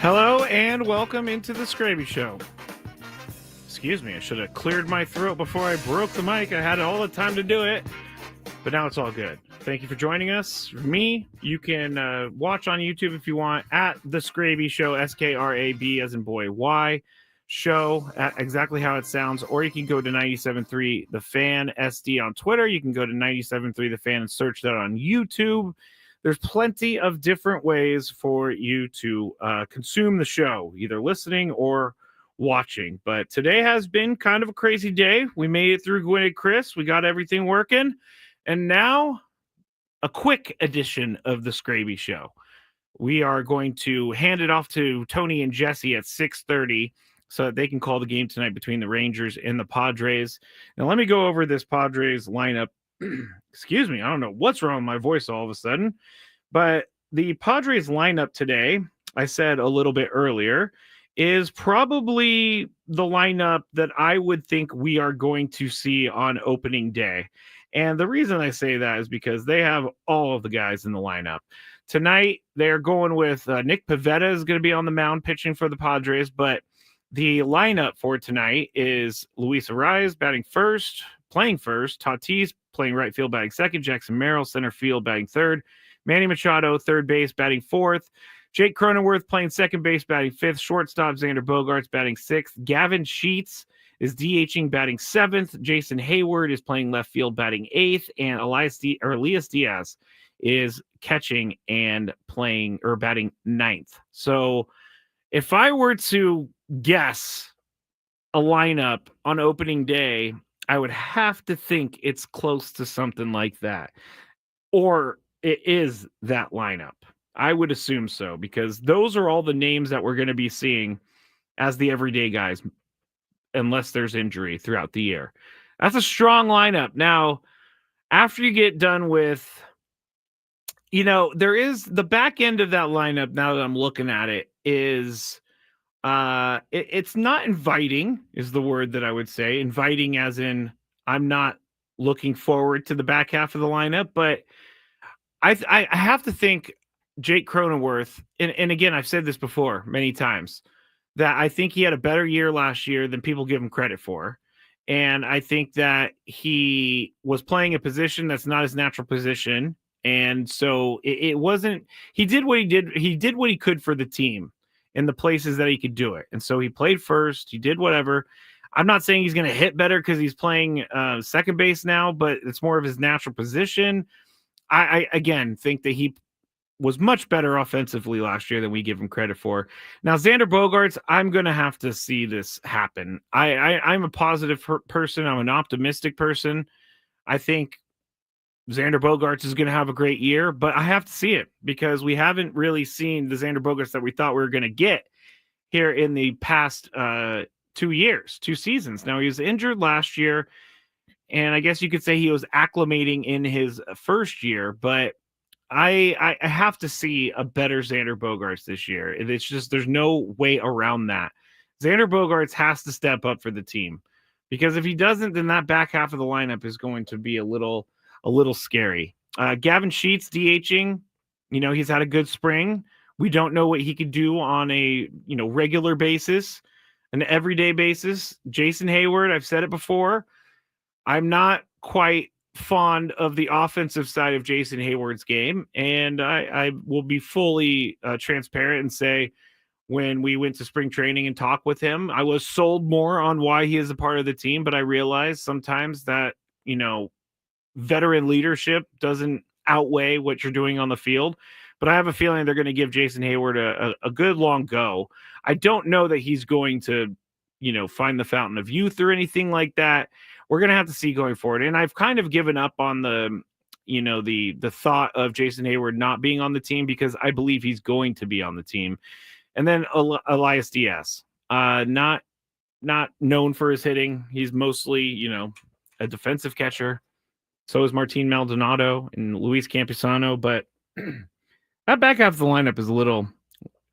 Hello and welcome into the Skraby Show. Excuse me, I should have cleared my throat before I broke the mic. I had all the time to do it, but now it's all good. Thank you for joining us. For me, you can watch on YouTube if you want at the Skraby Show, SKRAB as in boy Y show, at exactly how it sounds, or you can go to 97.3 The Fan SD on Twitter. You can go to 97.3 The Fan and search that on YouTube. There's plenty of different ways for you to consume the show, either listening or watching. But today has been kind of a crazy day. We made it through Gwen and Chris. We got everything working. And now a quick edition of the Skraby Show. We are going to hand it off to Tony and Jesse at 6:30 so that they can call the game tonight between the Rangers and the Padres. Now, let me go over this Padres lineup. Excuse me, I don't know what's wrong with my voice all of a sudden, but the Padres lineup today, I said a little bit earlier, is probably the lineup that I would think we are going to see on opening day. And the reason I say that is because they have all of the guys in the lineup. Tonight, they're going with Nick Pivetta is going to be on the mound pitching for the Padres, but the lineup for tonight is Luis Arraez playing first, Tatis playing right field, batting second, Jackson Merrill, center field, batting third, Manny Machado, third base, batting fourth, Jake Cronenworth playing second base, batting fifth, shortstop Xander Bogaerts batting sixth, Gavin Sheets is DHing, batting seventh, Jason Hayward is playing left field, batting eighth, and Elias Diaz is catching and playing or batting ninth. So if I were to guess a lineup on opening day, I would have to think it's close to something like that. Or it is that lineup. I would assume so, because those are all the names that we're going to be seeing as the everyday guys, unless there's injury throughout the year. That's a strong lineup. Now, after you get done with, there is the back end of that lineup, now that I'm looking at it, is it's not inviting is the word that I would say. Inviting as in I'm not looking forward to the back half of the lineup, but I have to think Jake Cronenworth, and again, I've said this before many times, that I think he had a better year last year than people give him credit for. And I think that he was playing a position that's not his natural position. And so it wasn't, he did what he did. He did what he could for the team in the places that he could do it. And so he played first, he did whatever. I'm not saying he's going to hit better because he's playing second base now, but it's more of his natural position. I again think that he was much better offensively last year than we give him credit for. Now, Xander Bogaerts, I'm going to have to see this happen. I'm a positive person. I'm an optimistic person. I think Xander Bogaerts is going to have a great year, but I have to see it because we haven't really seen the Xander Bogaerts that we thought we were going to get here in the past 2 seasons. Now, he was injured last year, and I guess you could say he was acclimating in his first year, but I have to see a better Xander Bogaerts this year. It's just there's no way around that. Xander Bogaerts has to step up for the team because if he doesn't, then that back half of the lineup is going to be a little scary. Gavin Sheets DHing, he's had a good spring. We don't know what he could do on a regular basis, an everyday basis. Jason Hayward, I've said it before, I'm not quite fond of the offensive side of Jason Hayward's game, and I will be fully transparent and say when we went to spring training and talked with him, I was sold more on why he is a part of the team, but I realized sometimes that veteran leadership doesn't outweigh what you're doing on the field. But I have a feeling they're going to give Jason Hayward a good long go. I don't know that he's going to find the fountain of youth or anything like that. We're going to have to see going forward. And I've kind of given up on the thought of Jason Hayward not being on the team because I believe he's going to be on the team. And then Elias Diaz, not known for his hitting. He's mostly, a defensive catcher. So is Martin Maldonado and Luis Campusano. But that back half of the lineup is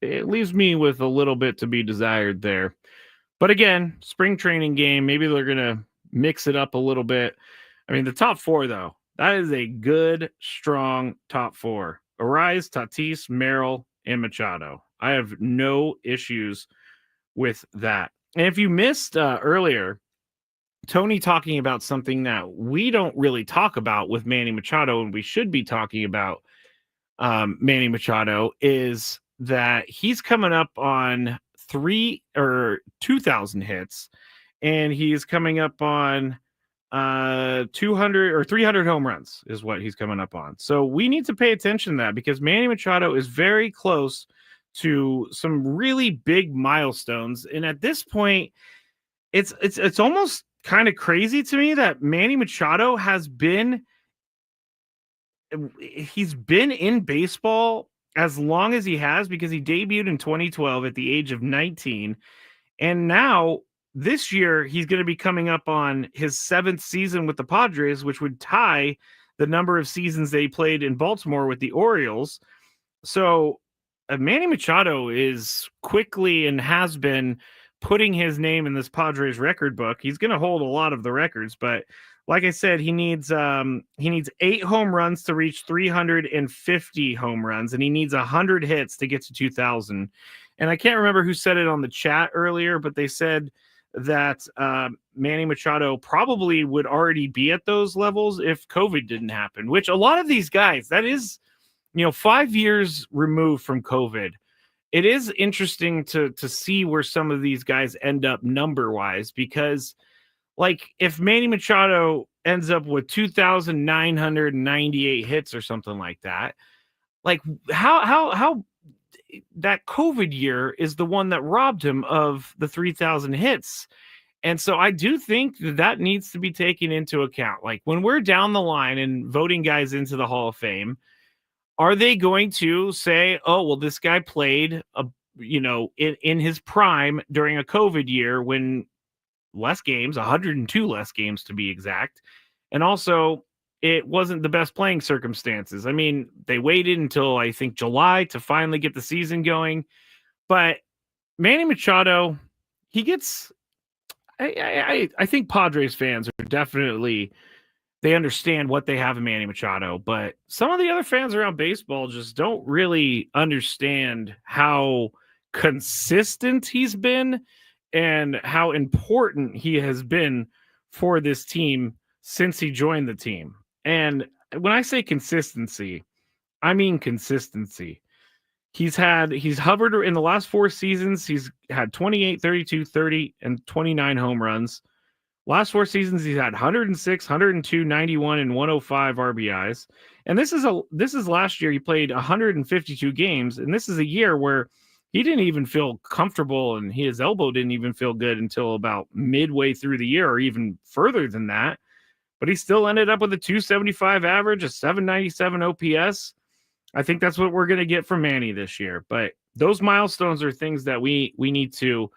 it leaves me with a little bit to be desired there. But again, spring training game, maybe they're going to mix it up a little bit. I mean, the top four, though, that is a good, strong top four. Arraez, Tatis, Merrill, and Machado. I have no issues with that. And if you missed earlier, Tony talking about something that we don't really talk about with Manny Machado, and we should be talking about Manny Machado, is that he's coming up on 2,000 hits, and he's coming up on 200 or 300 home runs is what he's coming up on. So we need to pay attention to that because Manny Machado is very close to some really big milestones. And at this point, it's almost kind of crazy to me that Manny Machado he's been in baseball as long as he has, because he debuted in 2012 at the age of 19. And now this year he's going to be coming up on his 7th season with the Padres, which would tie the number of seasons they played in Baltimore with the Orioles. So Manny Machado is quickly and has been putting his name in this Padres record book. He's going to hold a lot of the records, but like I said, he needs 8 home runs to reach 350 home runs, and he needs 100 hits to get to 2,000. And I can't remember who said it on the chat earlier, but they said that Manny Machado probably would already be at those levels if COVID didn't happen, which a lot of these guys, that is, 5 years removed from COVID. It is interesting to see where some of these guys end up number-wise, because like if Manny Machado ends up with 2,998 hits or something like that, like how that COVID year is the one that robbed him of the 3,000 hits. And so I do think that needs to be taken into account. Like when we're down the line and voting guys into the Hall of Fame, are they going to say, oh, well, this guy played in his prime during a COVID year when less games, 102 less games to be exact. And also it wasn't the best playing circumstances. I mean, they waited until I think July to finally get the season going. But Manny Machado, he gets, I think Padres fans are definitely, they understand what they have in Manny Machado, but some of the other fans around baseball just don't really understand how consistent he's been and how important he has been for this team since he joined the team. And when I say consistency, I mean consistency. He's hovered in the last 4 seasons. He's had 28, 32, 30, and 29 home runs. Last 4 seasons, he's had 106, 102, 91, and 105 RBIs. And this is last year. He played 152 games, and this is a year where he didn't even feel comfortable, and his elbow didn't even feel good until about midway through the year, or even further than that. But he still ended up with a 275 average, a 797 OPS. I think that's what we're going to get from Manny this year. But those milestones are things that we need to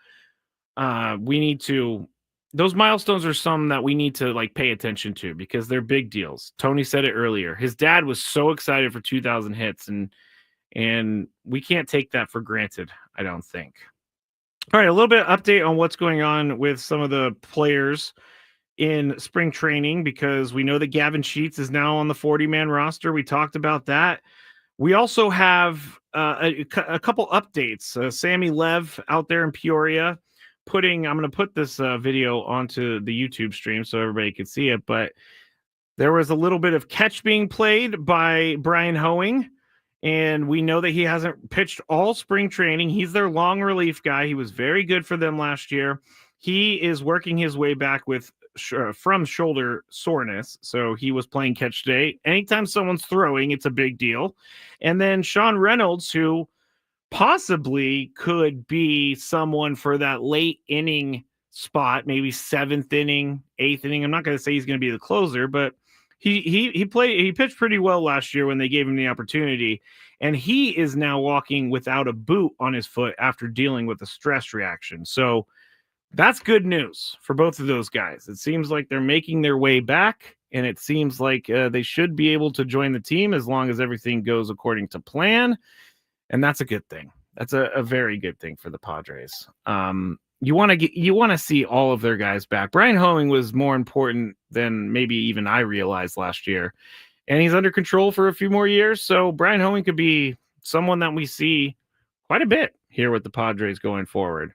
those milestones are some that we need to like pay attention to because they're big deals. Tony said it earlier. His dad was so excited for 2,000 hits, and we can't take that for granted, I don't think. All right, a little bit of update on what's going on with some of the players in spring training, because we know that Gavin Sheets is now on the 40-man roster. We talked about that. We also have a couple updates. Sammy Lev out there in Peoria I'm going to put this video onto the YouTube stream so everybody can see it, but there was a little bit of catch being played by Brian Hoeing, and we know that he hasn't pitched all spring training. He's their long relief guy. He was very good for them last year. He is working his way back from shoulder soreness, so he was playing catch today. Anytime someone's throwing, it's a big deal. And then Sean Reynolds, who possibly could be someone for that late inning spot, maybe 7th inning, 8th inning. I'm not going to say he's going to be the closer, but he pitched pretty well last year when they gave him the opportunity, and he is now walking without a boot on his foot after dealing with a stress reaction. So that's good news for both of those guys. It seems like they're making their way back, and it seems like they should be able to join the team as long as everything goes according to plan. And that's a good thing. That's a very good thing for the Padres. You want to see all of their guys back. Brian Hoeing was more important than maybe even I realized last year, and he's under control for a few more years. So Brian Hoeing could be someone that we see quite a bit here with the Padres going forward.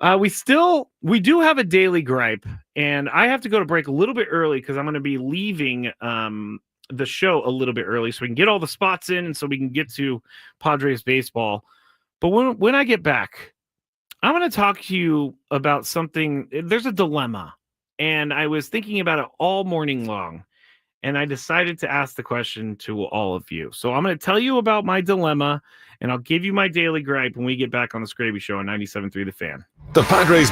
We do have a daily gripe, and I have to go to break a little bit early because I'm going to be leaving the show a little bit early so we can get all the spots in and so we can get to Padres baseball. But when I get back, I'm going to talk to you about something. There's a dilemma, and I was thinking about it all morning long, and I decided to ask the question to all of you. So I'm going to tell you about my dilemma, and I'll give you my daily gripe when we get back on the Skraby Show on 97.3 The Fan. The Padres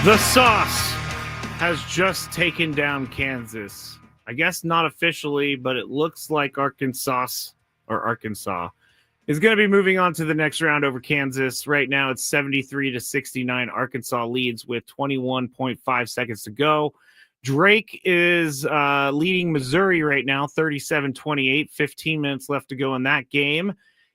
The sauce has just taken down Kansas. I guess not officially, but it looks like Arkansas is going to be moving on to the next round over Kansas. Right now it's 73-69. Arkansas leads with 21.5 seconds to go. Drake is leading Missouri right now, 37-28. 15 minutes left to go in that game.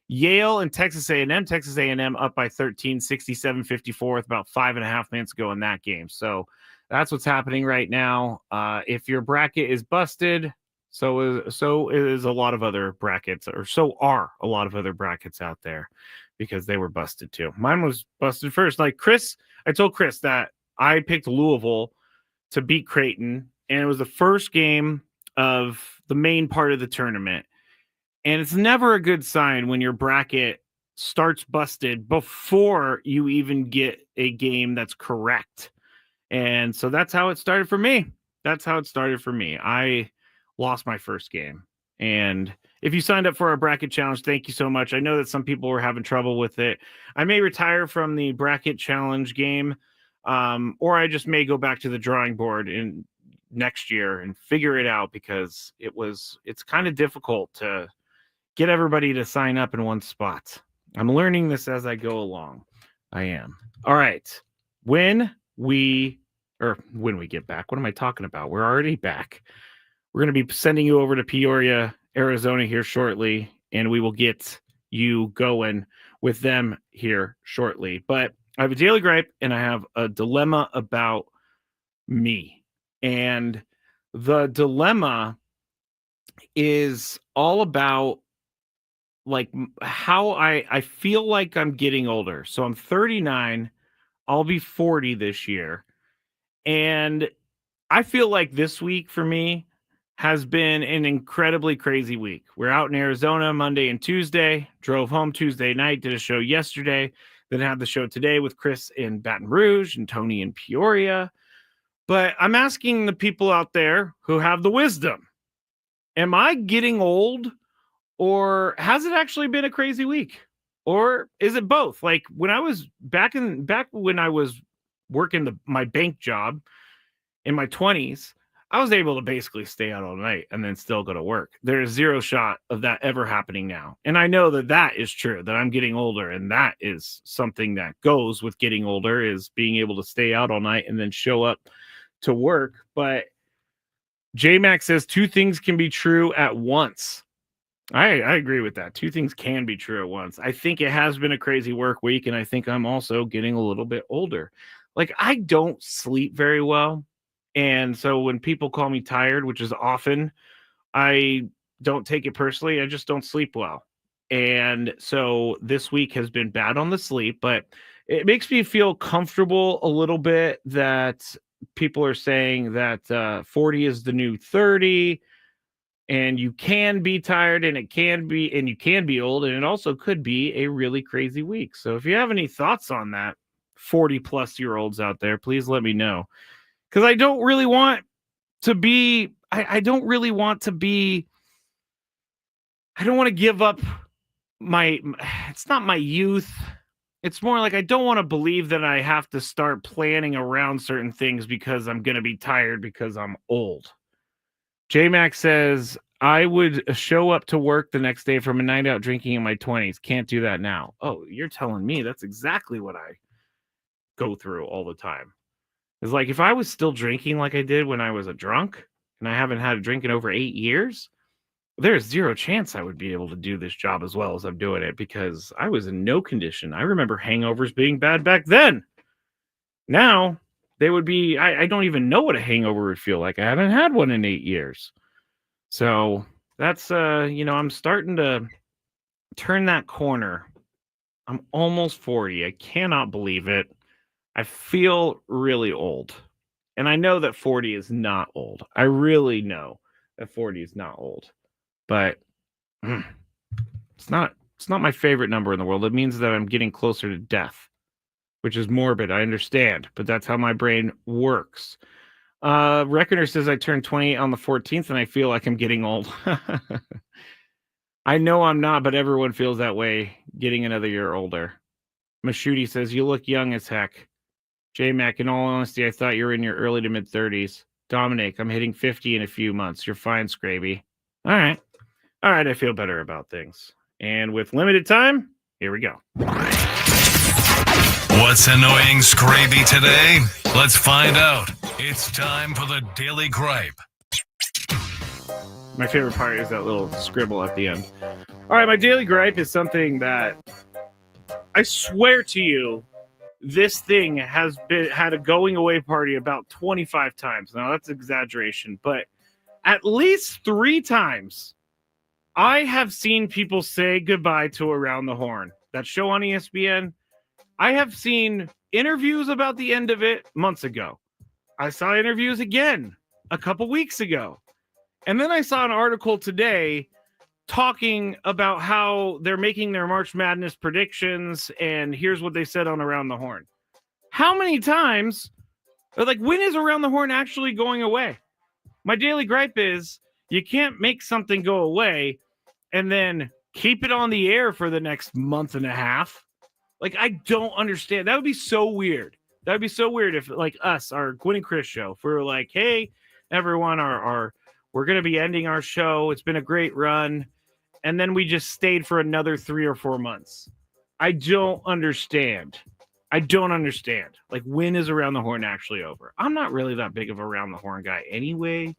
Yale and Texas A&M. Texas A&M up by 13, 67-54 with about 5.5 minutes to go in that game. So that's what's happening right now. If your bracket is busted, so is a lot of other brackets, or so are a lot of other brackets out there, because they were busted too. Mine was busted first. Like Chris, I told Chris that I picked Louisville to beat Creighton, and it was the first game of the main part of the tournament. And it's never a good sign when your bracket starts busted before you even get a game that's correct. And so that's how it started for me. I lost my first game. And if you signed up for our bracket challenge, thank you so much. I know that some people were having trouble with it. I may retire from the bracket challenge game, or I just may go back to the drawing board in next year and figure it out, because it's kind of difficult to get everybody to sign up in one spot. I'm learning this as I go along. I am. All right. When we get back, what am I talking about? We're already back. We're going to be sending you over to Peoria, Arizona here shortly, and we will get you going with them here shortly. But I have a daily gripe and I have a dilemma about me. And the dilemma is all about like how I feel like I'm getting older. So I'm 39. I'll be 40 this year. And I feel like this week for me has been an incredibly crazy week. We're out in Arizona Monday and Tuesday, drove home Tuesday night, did a show yesterday, then had the show today with Chris in Baton Rouge and Tony in Peoria. But I'm asking the people out there who have the wisdom, am I getting old? Or has it actually been a crazy week? Or is it both? Like when I was back when I was working my bank job in my 20s, I was able to basically stay out all night and then still go to work. There is zero shot of that ever happening now. And I know that that is true, that I'm getting older. And that is something that goes with getting older, is being able to stay out all night and then show up to work. But J-Mac says 2 things can be true at once. I agree with that. 2 things can be true at once. I think it has been a crazy work week, and I think I'm also getting a little bit older. Like, I don't sleep very well. And so when people call me tired, which is often, I don't take it personally. I just don't sleep well. And so this week has been bad on the sleep, but it makes me feel comfortable a little bit that people are saying that 40 is the new 30. And you can be tired, and you can be old, and it also could be a really crazy week. So if you have any thoughts on that, 40 plus year olds out there, please let me know. Because I don't really want to be, I don't really want to be, I don't want to give up it's not my youth. It's more like I don't want to believe that I have to start planning around certain things because I'm going to be tired because I'm old. J-Mac says, I would show up to work the next day from a night out drinking in my 20s. Can't do that now. Oh, you're telling me that's exactly what I go through all the time. It's like if I was still drinking like I did when I was a drunk, and I haven't had a drink in over 8 years, there's zero chance I would be able to do this job as well as I'm doing it, because I was in no condition. I remember hangovers being bad back then. Now, they would be, I don't even know what a hangover would feel like. I haven't had one in 8 years. So that's, I'm starting to turn that corner. I'm almost 40. I cannot believe it. I feel really old. And I know that 40 is not old. I really know that 40 is not old. But it's not my favorite number in the world. It means that I'm getting closer to death, which is morbid, I understand, but that's how my brain works. Reckoner says I turned 28 on the 14th, and I feel like I'm getting old. I know I'm not, but everyone feels that way, getting another year older. Mashuti says, you look young as heck. J-Mac, in all honesty, I thought you were in your early to mid-30s. Dominic, I'm hitting 50 in a few months. You're fine, Skraby. All right, I feel better about things. And with limited time, here we go. What's annoying Skraby today? Let's find out. It's time for the Daily Gripe. My favorite part is that little scribble at the end. All right, my Daily Gripe is something that I swear to you, this thing has had a going away party about 25 times. Now, that's exaggeration, but at least 3 times I have seen people say goodbye to Around the Horn. That show on ESPN. I have seen interviews about the end of it months ago. I saw interviews again a couple weeks ago. And then I saw an article today talking about how they're making their March Madness predictions, and here's what they said on Around the Horn. How many times, like, when is Around the Horn actually going away? My Daily Gripe is you can't make something go away and then keep it on the air for the next month and a half. Like, I don't understand. That would be so weird. That would be so weird if, like, us, our Gwen and Chris show, if we were like, hey, everyone, we're going to be ending our show. It's been a great run. And then we just stayed for another 3 or 4 months. I don't understand. Like, when is Around the Horn actually over? I'm not really that big of a Around the Horn guy anyway.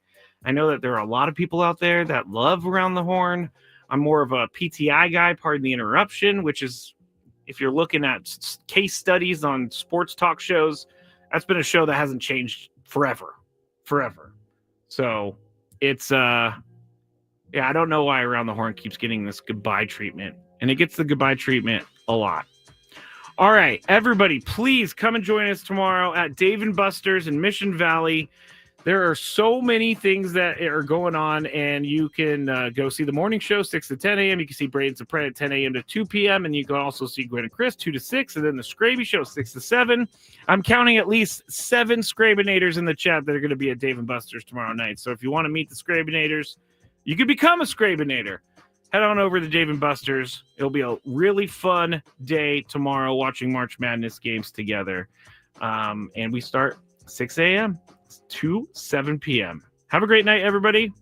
I know that there are a lot of people out there that love Around the Horn. I'm more of a PTI guy, pardon the interruption, which is, if you're looking at case studies on sports talk shows, that's been a show that hasn't changed forever. So it's, I don't know why Around the Horn keeps getting this goodbye treatment, and it gets the goodbye treatment a lot. All right, everybody, please come and join us tomorrow at Dave & Buster's in Mission Valley. There are so many things that are going on, and you can go see the morning show, 6 to 10 a.m. You can see Braden's and Pred at 10 a.m. to 2 p.m., and you can also see Gwen and Chris, 2 to 6, and then the Skraby show, 6 to 7. I'm counting at least 7 Skrabinators in the chat that are going to be at Dave & Buster's tomorrow night. So if you want to meet the Skrabinators, you can become a Skrabinator. Head on over to Dave & Buster's. It'll be a really fun day tomorrow watching March Madness games together. And we start 6 a.m. to 7 p.m. Have a great night, everybody.